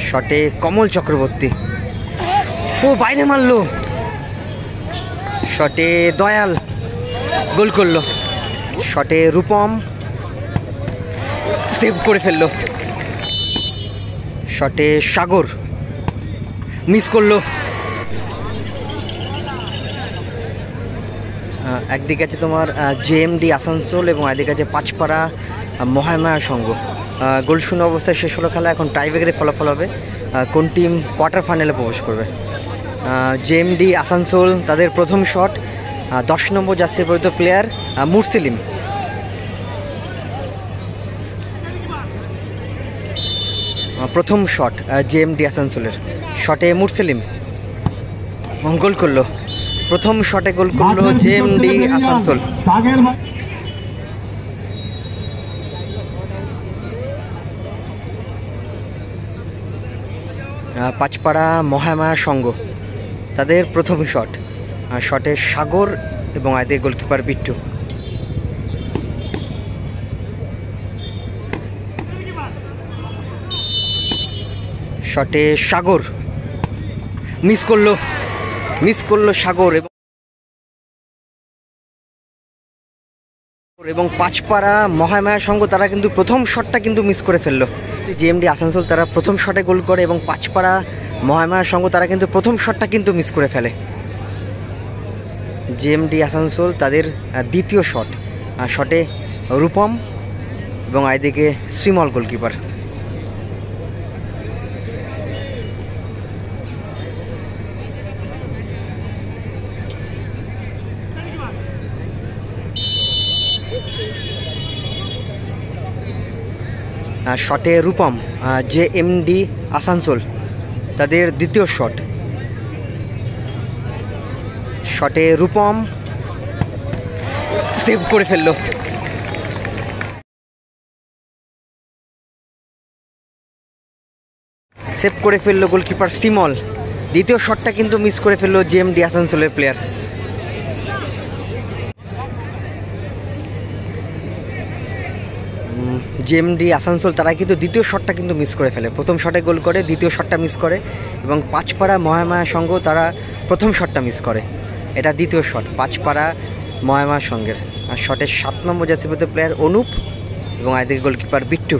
শটে কমল চক্রবর্তী, ও বাইরে মারলো। শটে দয়াল, গোল করলো। শটে রূপম, সেভ করে ফেললো। শটে সাগর, মিস করলো। একদিকে আছে তোমার জেএমডি আসানসোল এবং একদিকে আছে পাঁচপাড়া মহামায়া সংঘ। গোল শূন্য অবস্থায় শেষ হলো খেলা। এখন টাইব্রেকারে ফলাফল হবে কোন টিম কোয়ার্টার ফাইনালে প্রবেশ করবে। জেএমডি আসানসোল তাদের প্রথম শট, 10 নম্বর জার্সির পরিচিত প্লেয়ার মুরসিলিম। প্রথম শট জেএমডি আসানসোলের। শটে মুরসিলিম গোল করলো। প্রথম শটে গোল করলো জেএমডি আসানসোল। পাঁচপাড়া মহামায়া সংঘ তাদের প্রথম শট, শটে সাগর এবং আদের গোলকিপার বিট্টু। শটে সাগর, মিস করলো সাগর এবং পাঁচপাড়া মহামায়া সংঘ তারা কিন্তু প্রথম শটটা কিন্তু মিস করে ফেললো। জেএমডি আসানসোল তারা প্রথম শটে গোল করে এবং পাঁচপাড়া মহামায়া সংঘ তারা কিন্তু প্রথম শটটা কিন্তু মিস করে ফেলে। জেএমডি আসানসোল তাদের দ্বিতীয় শট, শটে রূপম এবং এদিকে শ্রীমল গোলকিপার। শটে রূপম, জেএমডি আসানসোল তাদের দ্বিতীয় শট। শটে রূপম, সেভ করে ফেললো। গোলকিপার শ্রীমল। দ্বিতীয় শটটা কিন্তু মিস করে ফেললো জেএমডি আসানসোলের প্লেয়ার। জেএমডি আসানসোল তারা কিন্তু দ্বিতীয় শটটা কিন্তু মিস করে ফেলে। প্রথম শটে গোল করে, দ্বিতীয় শটটা মিস করে এবং পাঁচপাড়া মহামায়া সংঘ তারা প্রথম শটটা মিস করে। এটা দ্বিতীয় শট পাঁচপাড়া মহামায়া সংঘের। আর শটের 7 নম্বর জার্সিতে প্লেয়ার অনুপ এবং এদিকে গোলকিপার বিট্টু।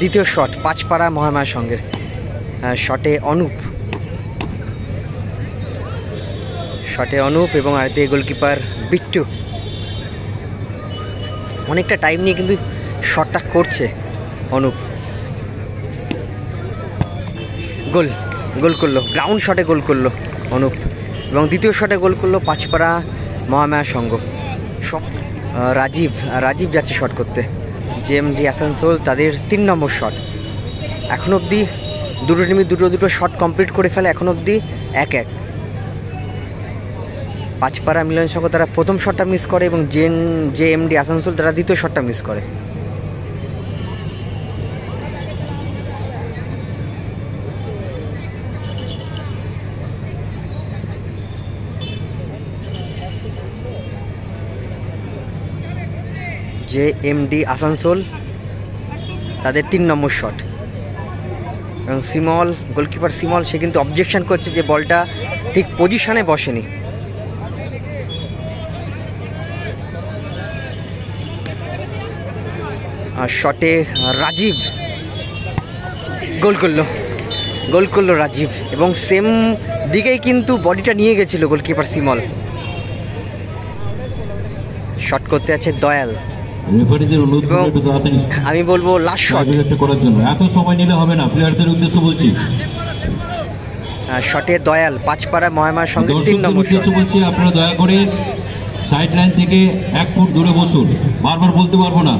দ্বিতীয় শট পাঁচপাড়া মহামায়া সংঘের। শটে অনুপ এবং আরেকদিকে গোলকিপার বিট্টু। অনেকটা টাইম নিয়ে কিন্তু শটটা করছে অনুপ। গোল করলো, গ্রাউন্ড শটে গোল করলো অনুপ এবং দ্বিতীয় শটে গোল করলো পাঁচপাড়া মহামায়া সংঘ। রাজীব যাচ্ছে শট করতে। জেএমডি আসানসোল তাদের 3 নম্বর শট। এখন অবধি দুটো টিমই দুটো শট কমপ্লিট করে ফেলে। এখন অবধি 1-1। পাঁচপাড়া মিলন সংঘ তারা প্রথম শটটা মিস করে এবং জেএমডি আসানসোল তারা দ্বিতীয় শটটা মিস করে। জেএমডি আসানসোল তাদের 3 নম্বর শট এবং শ্রীমল গোলকিপার শ্রীমল সে কিন্তু অবজেকশন করছে যে বলটা ঠিক পজিশনে বসেনি। আর শটে রাজীব গোল করলো রাজীব এবং সেম দিকেই কিন্তু বডিটা নিয়ে গেছিল গোলকিপার শ্রীমল। শট করতে আছে দয়াল এবং আমি বলবো লাস্ট শট করার জন্য এত সময় নিলে হবে না, প্লেয়ারদের উদ্দেশ্য বলছি। শটে দয়াল পাঁচপাড়া মহামায়ার সঙ্গে 3 নম্বর শট বলছি, আপনারা দয়া করে সাইড লাইন থেকে 1 ফুট দূরে বসুন, বারবার বলতে পারবো না।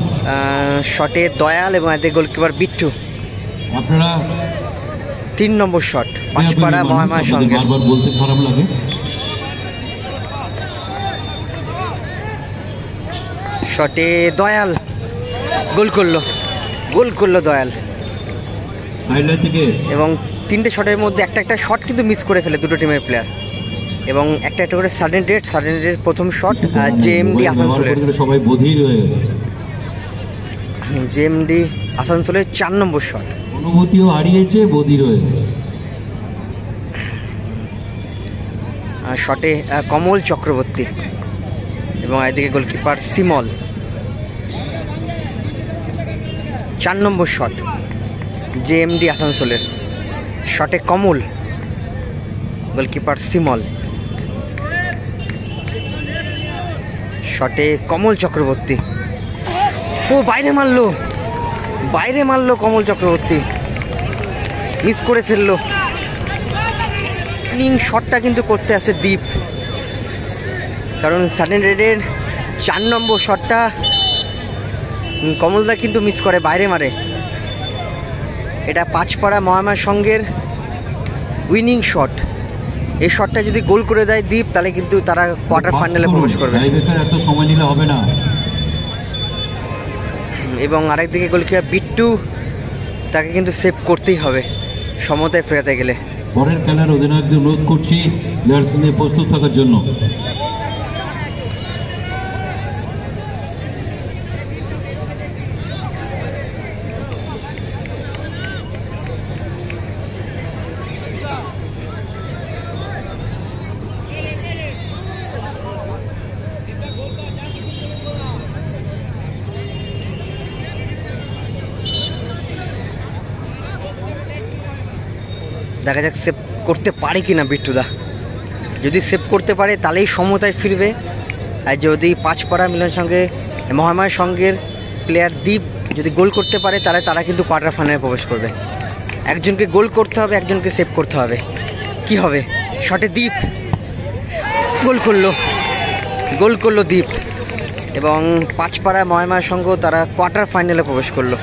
শটে দয়াল এবং এতে গোলকিপার বিট্টু। আপনারা 3 নম্বর শট পাঁচপাড়া মহামায়ার সঙ্গে। বারবার বলতে খারাপ লাগে। শটে দয়াল গোল করলো দয়াল। সাইড লাইন থেকে এবং 3টে শটের মধ্যে একটা শট কিন্তু মিস করে ফেলে দুটো টিমের প্লেয়ার, এবং একটা করে সাডেন ডেট প্রথম শট জেএমডি আসানসোলের। সবাই বধির হয়ে গেছে। জেএমডি আসানসোলের 4 নম্বর শট। অনুভূতিও হারিয়েছে, বধির হয়ে গেছে। শটে কমল চক্রবর্তী এবং এদিকে গোলকিপার সিমল। 4 নম্বর শট জেএমডি আসানসোলের। শটে কমল, গোলকিপার সিমল। শটে কমল চক্রবর্তী, ও বাইরে মারলো কমল চক্রবর্তী, মিস করে ফেললো। ইনিং শটটা কিন্তু করতে আসে দীপ, কারণ সাডেন রেডের 4 নম্বর শটটা কমলদা কিন্তু মিস করে, বাইরে মারে। এটা পাঁচপাড়া মহামায়ার সঙ্গের উইনিং শট। এই শটটা যদি গোল করে দেয় দীপ, তাহলে কিন্তু তারা কোয়ার্টার ফাইনালে প্রবেশ করবে। এত সময় নিলে হবে না। এবং আরেকদিকে গোলকিপার বিট্টু, তাকে কিন্তু সেভ করতেই হবে সমতায় ফেরাতে গেলে। পরের খেলার অধিনায়কদের অনুরোধ করছি জার্সি নিয়ে প্রস্তুত থাকার জন্য। দেখা যাক সেভ করতে পারে কি না বিট্টুদা। যদি সেভ করতে পারে তাহলেই সমতায় ফিরবে, আর যদি পাঁচপাড়া মিলন সঙ্গে মহামায়ার সঙ্গের প্লেয়ার দীপ যদি গোল করতে পারে, তাহলে তারা কিন্তু কোয়ার্টার ফাইনালে প্রবেশ করবে। একজনকে গোল করতে হবে, একজনকে সেভ করতে হবে। কি হবে? শটে দীপ গোল করলো দীপ, এবং পাঁচপাড়া মহামায়ার সঙ্গ তারা কোয়ার্টার ফাইনালে প্রবেশ করলো।